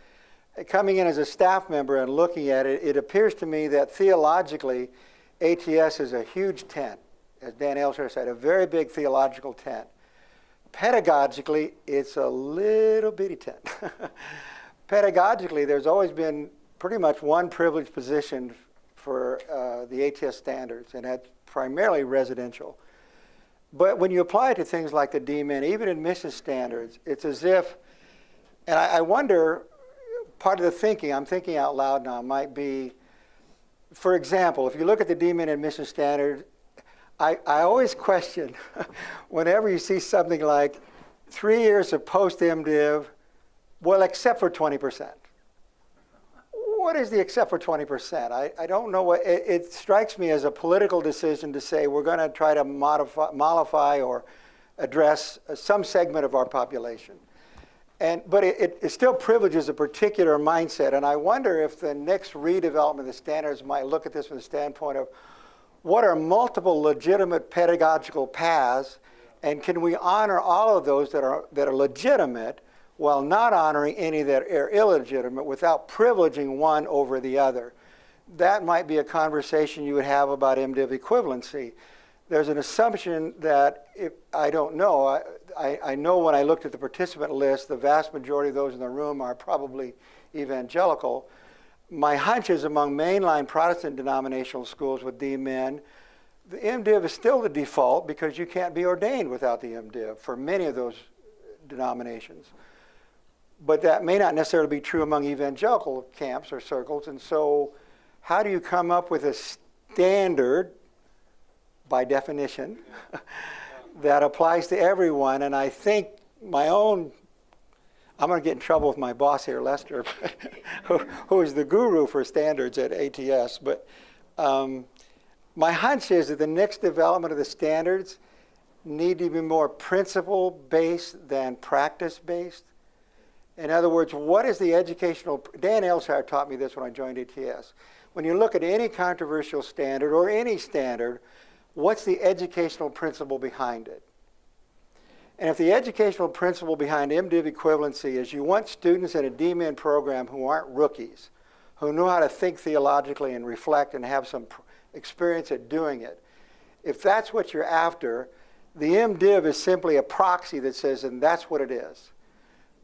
Speaker 1: coming in as a staff member and looking at it, it appears to me that theologically, ATS is a huge tent. As Dan Elsher said, a very big theological tent. Pedagogically, it's a little bitty tent. Pedagogically, there's always been pretty much one privileged position for the ATS standards, and that's primarily residential. But when you apply it to things like the DMIN, even admission standards, it's as if, and I wonder, part of the thinking, I'm thinking out loud now, might be, for example, if you look at the DMIN admission standard, I always question whenever you see something like 3 years of post-MDiv, well, except for 20%. What is the except for 20%? I don't know what, it strikes me as a political decision to say we're going to try to mollify or address some segment of our population. But it still privileges a particular mindset, and I wonder if the next redevelopment of the standards might look at this from the standpoint of what are multiple legitimate pedagogical paths, and can we honor all of those that are legitimate while not honoring any that are illegitimate without privileging one over the other? That might be a conversation you would have about MDiv equivalency. There's an assumption that, I don't know, I know when I looked at the participant list, the vast majority of those in the room are probably evangelical. My hunch is among mainline Protestant denominational schools with DMin, the MDiv is still the default because you can't be ordained without the MDiv for many of those denominations. But that may not necessarily be true among evangelical camps or circles. And so how do you come up with a standard, by definition, that applies to everyone? And I think my own, I'm going to get in trouble with my boss here, Lester, who is the guru for standards at ATS. But my hunch is that the next development of the standards need to be more principle-based than practice-based. In other words, what is the educational, Dan Elshire taught me this when I joined ATS. When you look at any controversial standard or any standard, what's the educational principle behind it? And if the educational principle behind MDiv equivalency is you want students in a DMin program who aren't rookies, who know how to think theologically and reflect and have some experience at doing it, if that's what you're after, the MDiv is simply a proxy that says, and that's what it is.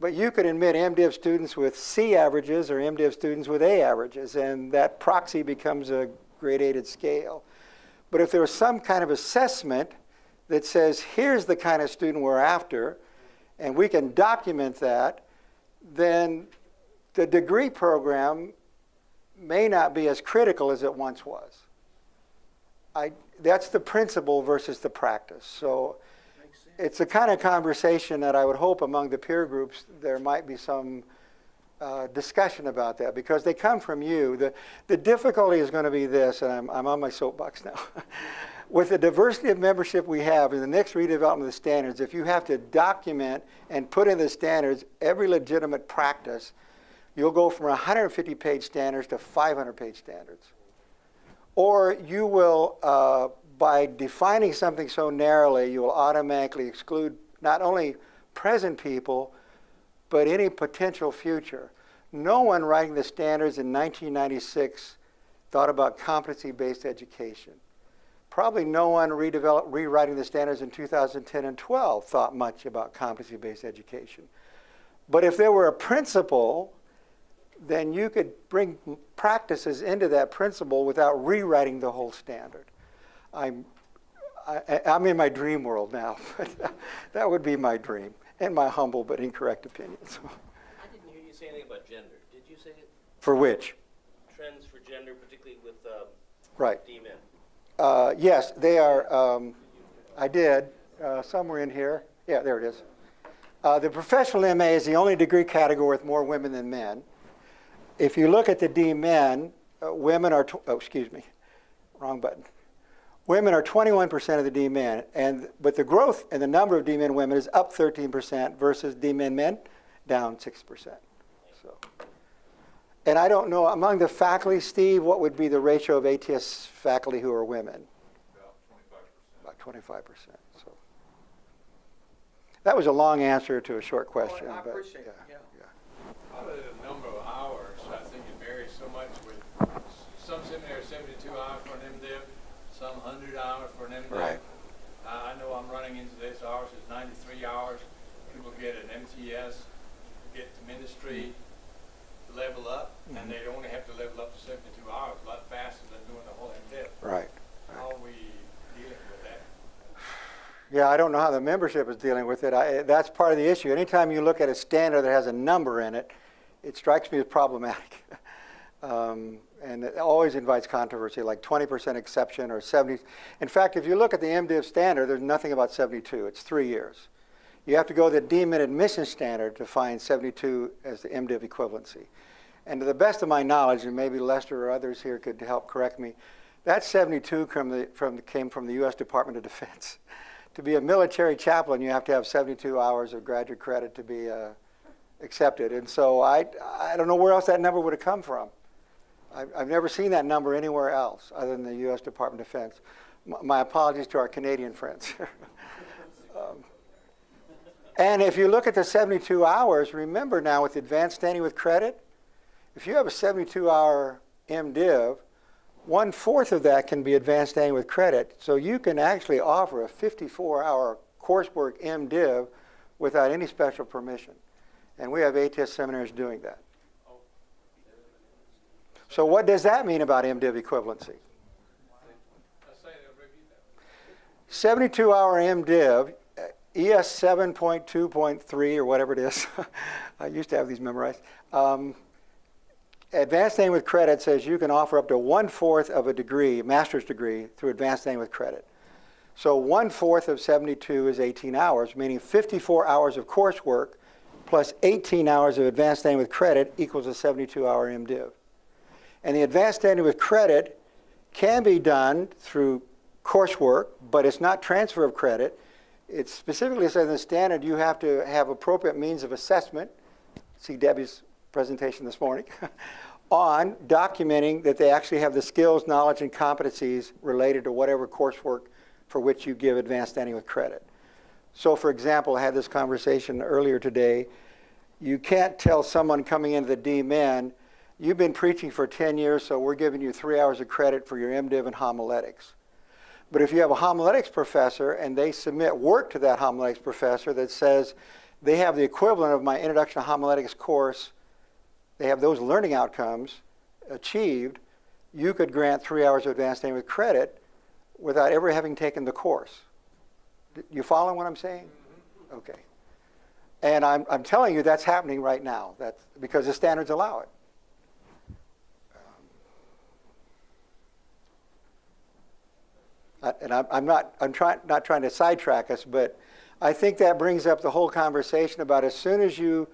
Speaker 1: But you could admit MDiv students with C averages or MDiv students with A averages, and that proxy becomes a gradated scale. But if there was some kind of assessment that says, here's the kind of student we're after, and we can document that, then the degree program may not be as critical as it once was. That's the principle versus the practice. So it's a kind of conversation that I would hope among the peer groups there might be some discussion about that, because they come from you. The difficulty is going to be this, and I'm on my soapbox now. With the diversity of membership we have in the next redevelopment of the standards, if you have to document and put in the standards every legitimate practice, you'll go from 150-page standards to 500-page standards. Or you will, by defining something so narrowly, you will automatically exclude not only present people, but any potential future. No one writing the standards in 1996 thought about competency-based education. Probably no one rewriting the standards in 2010 and 12 thought much about competency-based education. But if there were a principle, then you could bring practices into that principle without rewriting the whole standard. I'm in my dream world now. But that would be my dream, and my humble but incorrect opinion. So.
Speaker 5: I didn't hear you say anything about gender. Did you say it?
Speaker 1: For which?
Speaker 5: Trends for gender, particularly with
Speaker 1: Right.
Speaker 5: D-men.
Speaker 1: Yes, they are. I did. Somewhere in here. Yeah, there it is. The professional MA is the only degree category with more women than men. If you look at the D-men, women are, excuse me, wrong button. Women are 21% of the D-men, but the growth in the number of D-men women is up 13% versus D-men men down 6%. So, and I don't know, among the faculty, Steve, what would be the ratio of ATS faculty who are women?
Speaker 4: About 25%.
Speaker 1: About 25%. So that was a long answer to a short question.
Speaker 3: I
Speaker 1: but,
Speaker 3: appreciate it, yeah.
Speaker 7: Probably the number of hours, I think it varies so much with, some seminaries 72 hours for an MDiv, some 100 hours for an MDiv.
Speaker 1: Right.
Speaker 7: I know I'm running into this, ours is 93 hours. People get an MTS, get to ministry, level up, and they only have to level up to 72 hours, a lot faster than doing the whole MDiv.
Speaker 1: Right.
Speaker 7: How are we dealing with that?
Speaker 1: Yeah, I don't know how the membership is dealing with it. That's part of the issue. Anytime you look at a standard that has a number in it, it strikes me as problematic. And it always invites controversy, like 20% exception or 70. In fact, if you look at the MDiv standard, there's nothing about 72. It's 3 years. You have to go to the D-Min admission standard to find 72 as the MDiv equivalency. And to the best of my knowledge, and maybe Lester or others here could help correct me, that 72 came from the U.S. Department of Defense. To be a military chaplain, you have to have 72 hours of graduate credit to be accepted. And so I don't know where else that number would have come from. I've never seen that number anywhere else other than the U.S. Department of Defense. My apologies to our Canadian friends. And if you look at the 72 hours, remember now with advanced standing with credit, if you have a 72-hour MDiv, 1/4 of that can be advanced standing with credit. So you can actually offer a 54-hour coursework MDiv without any special permission. And we have ATS seminaries doing that. So what does that mean about MDiv equivalency?
Speaker 7: Let's say they'll review that.
Speaker 1: 72-hour MDiv, ES 7.2.3 or whatever it is. I used to have these memorized. Advanced standing with credit says you can offer up to 1/4 of a degree, master's degree, through advanced standing with credit. So 1/4 of 72 is 18 hours, meaning 54 hours of coursework plus 18 hours of advanced standing with credit equals a 72-hour MDiv. And the advanced standing with credit can be done through coursework, but it's not transfer of credit. It specifically says in the standard you have to have appropriate means of assessment. See Debbie's presentation this morning on documenting that they actually have the skills, knowledge, and competencies related to whatever coursework for which you give advanced standing with credit. So, for example, I had this conversation earlier today. You can't tell someone coming into the D-Min, you've been preaching for 10 years, so we're giving you 3 hours of credit for your MDiv in homiletics. But if you have a homiletics professor and they submit work to that homiletics professor that says they have the equivalent of my Introduction to Homiletics course, they have those learning outcomes achieved, you could grant 3 hours of advanced standing with credit without ever having taken the course. You following what I'm saying? Okay. And I'm telling you that's happening right now. That's because the standards allow it. I'm not trying to sidetrack us, but I think that brings up the whole conversation about as soon as you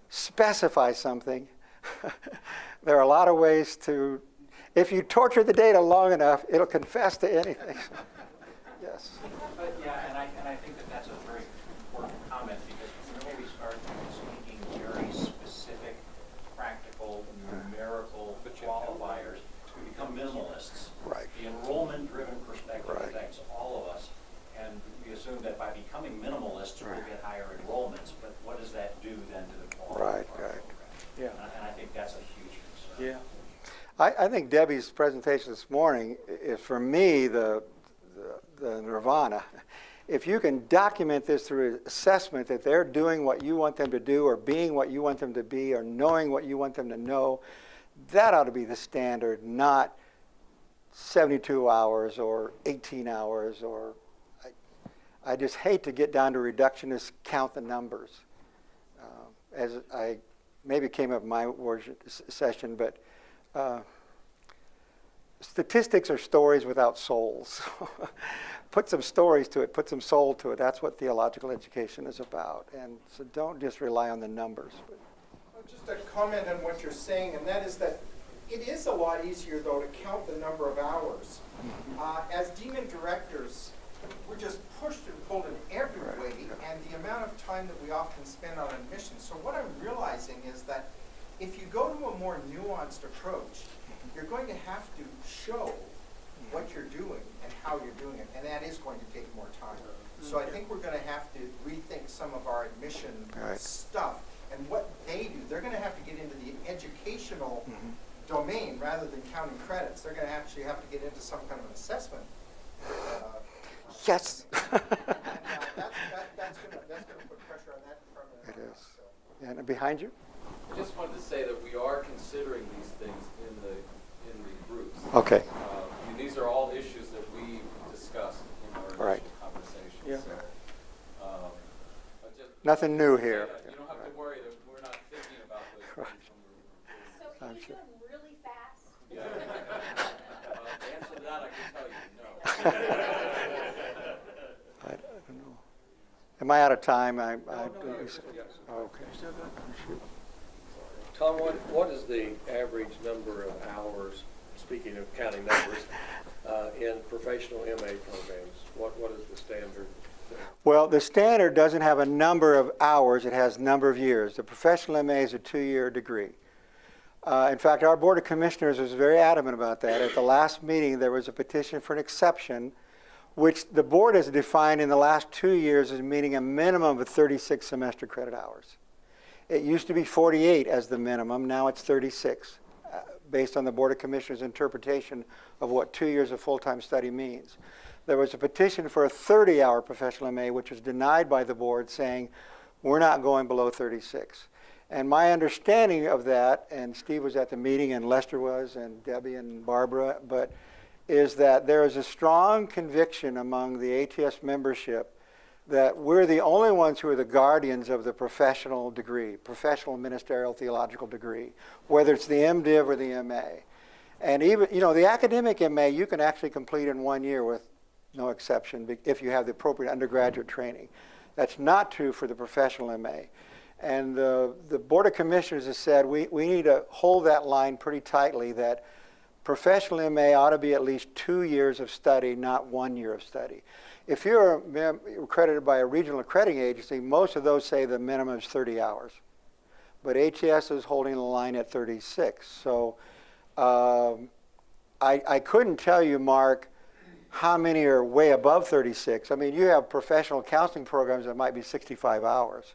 Speaker 1: specify something, there are a lot of ways to, if you torture the data long enough, it'll confess to anything. Yes.
Speaker 2: Yeah, and I think that that's a very important comment because before we start speaking very specific, practical, numerical qualifiers, we become minimalists.
Speaker 1: Right.
Speaker 2: The enrollment-driven perspective
Speaker 1: Right.
Speaker 2: affects all of us, and we assume that by becoming minimalists, we'll get higher enrollments. But what does that do then to the quality
Speaker 1: Right,
Speaker 2: of our
Speaker 1: right.
Speaker 2: program?
Speaker 3: Yeah.
Speaker 2: And I think that's a huge concern.
Speaker 3: Yeah.
Speaker 1: I think Debbie's presentation this morning is, for me, the nirvana. If you can document this through assessment that they're doing what you want them to do or being what you want them to be or knowing what you want them to know, that ought to be the standard, not 72 hours or 18 hours, or I just hate to get down to reductionist count the numbers. As I maybe came up in my session, but statistics are stories without souls. Put some stories to it, put some soul to it. That's what theological education is about. And so don't just rely on the numbers.
Speaker 8: Just a comment on what you're saying, and that is that it is a lot easier, though, to count the number of hours. As dean directors, we're just pushed and pulled in every way, and the amount of time that we often spend on admissions. So what I'm realizing is that if you go to a more nuanced approach, you're going to have to show what you're doing and how you're doing it, and that is going to take more time. So I think we're going to have to rethink some of our admission stuff and what they do. They're going to have to get into the educational domain rather than counting credits. They're going to actually have to get into some kind of an assessment.
Speaker 1: Yes.
Speaker 8: That's going to put pressure on that department.
Speaker 1: It is. And behind you?
Speaker 9: I just wanted to say that we are considering these things in the groups.
Speaker 1: Okay.
Speaker 9: I mean, these are all issues that we discussed in our initial conversation.
Speaker 3: Yeah.
Speaker 9: So,
Speaker 1: Nothing new here.
Speaker 9: you don't have to worry that we're not thinking about those things when we're
Speaker 10: So can you do them really fast?
Speaker 9: yeah. The answer to that, I can tell you, no.
Speaker 1: I don't know. Am I out of time? Okay.
Speaker 11: Tom, what is the average number of hours, speaking of counting numbers, in professional MA programs? What is the standard?
Speaker 1: Well, the standard doesn't have a number of hours, it has number of years. The professional MA is a 2-year degree. In fact, our Board of Commissioners was very adamant about that. At the last meeting, there was a petition for an exception, which the board has defined in the last 2 years as meaning a minimum of 36 semester credit hours. It used to be 48 as the minimum, now it's 36, based on the Board of Commissioners' interpretation of what 2 years of full-time study means. There was a petition for a 30-hour professional MA, which was denied by the board, saying we're not going below 36. And my understanding of that, and Steve was at the meeting, and Lester was, and Debbie and Barbara, but is that there is a strong conviction among the ATS membership that we're the only ones who are the guardians of the professional degree, professional ministerial theological degree, whether it's the MDiv or the MA. And even, the academic MA you can actually complete in 1 year with no exception if you have the appropriate undergraduate training. That's not true for the professional MA. And the Board of Commissioners has said we need to hold that line pretty tightly, that professional MA ought to be at least 2 years of study, not 1 year of study. If you're accredited by a regional accrediting agency, most of those say the minimum is 30 hours. But ATS is holding the line at 36. So I couldn't tell you, Mark, how many are way above 36. I mean, you have professional counseling programs that might be 65 hours.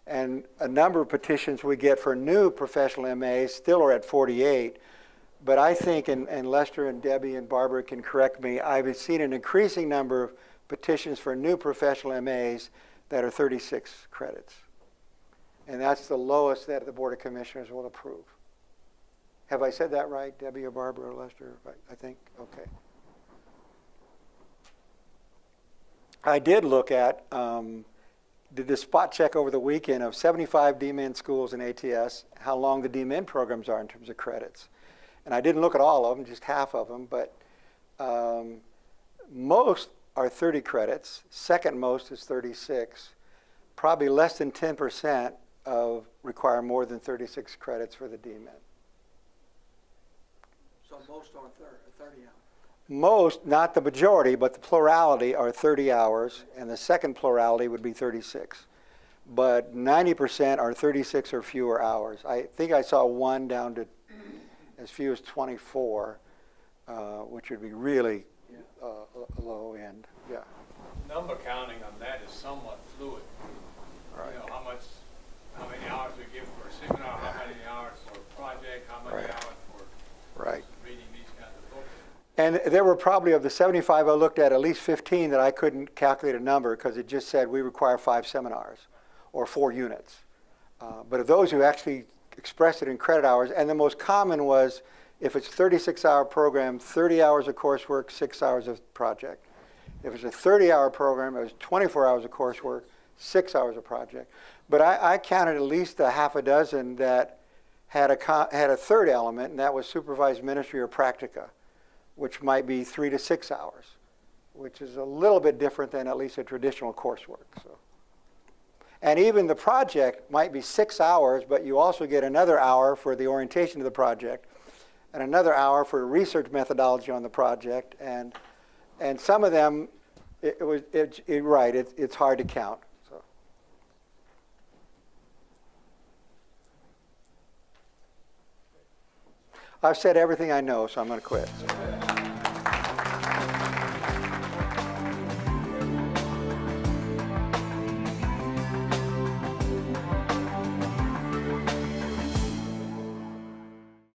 Speaker 1: And a number of petitions we get for new professional MAs still are at 48. But I think, and Lester and Debbie and Barbara can correct me, I've seen an increasing number of petitions for new professional MAs that are 36 credits. And that's the lowest that the Board of Commissioners will approve. Have I said that right, Debbie or Barbara or Lester? I think, okay. I did look at, did the spot check over the weekend of 75 DMIN schools in ATS, how long the DMIN programs are in terms of credits. And I didn't look at all of them, just half of them, but most are 30 credits. Second most is 36. Probably less than 10% require more than 36 credits for the DMIN.
Speaker 3: So most are 30 hours.
Speaker 1: Most, not the majority, but the plurality are 30 hours, and the second plurality would be 36. But 90% are 36 or fewer hours. I think I saw one down to as few as 24, which would be really low end. Yeah.
Speaker 7: Number counting on that is somewhat fluid.
Speaker 1: Right.
Speaker 7: You know, how many hours we give for a seminar, how many hours for a project, how many hours for reading these kinds of books.
Speaker 1: And there were probably, of the 75 I looked at least 15 that I couldn't calculate a number because it just said we require 5 seminars or 4 units. But of those who actually expressed it in credit hours, and the most common was If it's a 36-hour program, 30 hours of coursework, 6 hours of project. If it's a 30-hour program, it was 24 hours of coursework, 6 hours of project. But I counted at least a half a dozen that had a third element, and that was supervised ministry or practica, which might be 3 to 6 hours, which is a little bit different than at least a traditional coursework. So. And even the project might be 6 hours, but you also get another hour for the orientation of the project, and another hour for research methodology on the project, and some of them, it's hard to count. So. I've said everything I know, so I'm going to quit. So.